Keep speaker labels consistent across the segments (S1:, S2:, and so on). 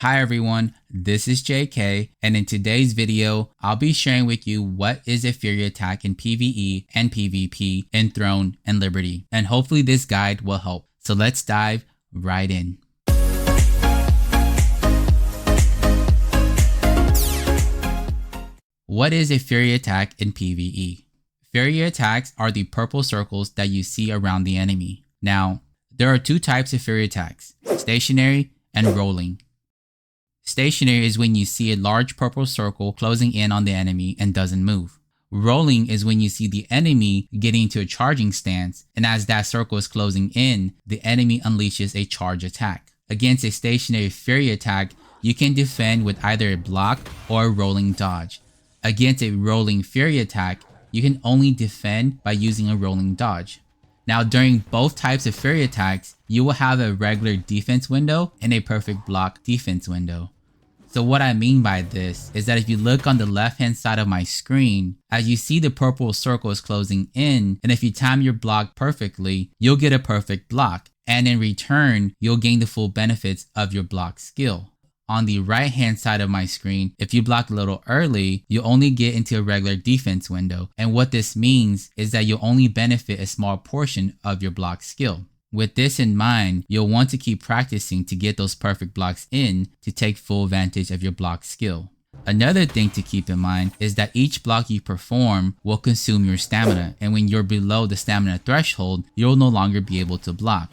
S1: Hi everyone, this is Jkay, and in today's video, I'll be sharing with you what is a Fury attack in PvE and PvP in Throne and Liberty, and hopefully this guide will help. So let's dive right in. What is a Fury attack in PvE? Fury attacks are the purple circles that you see around the enemy. Now, there are two types of Fury attacks, stationary and rolling. Stationary is when you see a large purple circle closing in on the enemy and doesn't move. Rolling is when you see the enemy getting into a charging stance, and as that circle is closing in, the enemy unleashes a charge attack. Against a stationary Fury attack, you can defend with either a block or a rolling dodge. Against a rolling Fury attack, you can only defend by using a rolling dodge. Now, during both types of Fury attacks, you will have a regular defense window and a perfect block defense window. So what I mean by this is that if you look on the left hand side of my screen, as you see the purple circles closing in, and if you time your block perfectly, you'll get a perfect block, and in return, you'll gain the full benefits of your block skill. On the right hand side of my screen, if you block a little early, you'll only get into a regular defense window, and what this means is that you'll only benefit a small portion of your block skill. With this in mind, you'll want to keep practicing to get those perfect blocks in to take full advantage of your block skill. Another thing to keep in mind is that each block you perform will consume your stamina, and when you're below the stamina threshold, you'll no longer be able to block.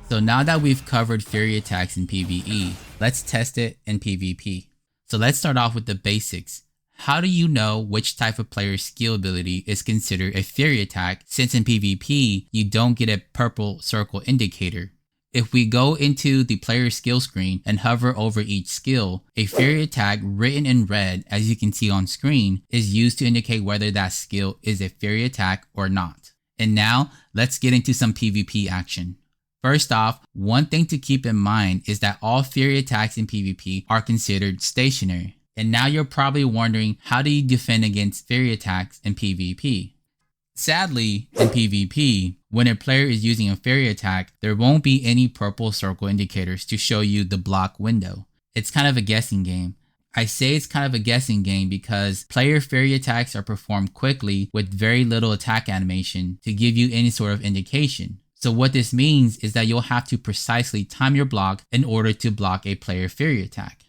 S1: So now that we've covered Fury attacks in PvE, let's test it in PvP. So let's start off with the basics. How do you know which type of player's skill ability is considered a Fury attack, since in PvP, you don't get a purple circle indicator? If we go into the player skill screen and hover over each skill, a Fury attack written in red, as you can see on screen, is used to indicate whether that skill is a Fury attack or not. And now, let's get into some PvP action. First off, one thing to keep in mind is that all Fury attacks in PvP are considered stationary. And now you're probably wondering, how do you defend against Fury attacks in PvP? Sadly, in PvP, when a player is using a Fury attack, there won't be any purple circle indicators to show you the block window. It's kind of a guessing game. I say it's kind of a guessing game because player Fury attacks are performed quickly with very little attack animation to give you any sort of indication. So what this means is that you'll have to precisely time your block in order to block a player Fury attack.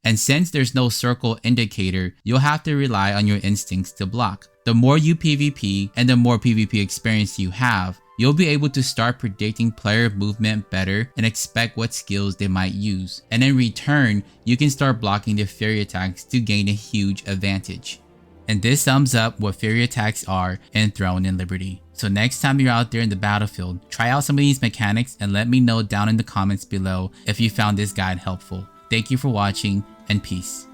S1: And since there's no circle indicator, you'll have to rely on your instincts to block. The more you PvP and the more PvP experience you have, you'll be able to start predicting player movement better and expect what skills they might use. And in return, you can start blocking their Fury attacks to gain a huge advantage. And this sums up what Fury attacks are in Throne and Liberty. So next time you're out there in the battlefield, try out some of these mechanics and let me know down in the comments below if you found this guide helpful. Thank you for watching, and peace.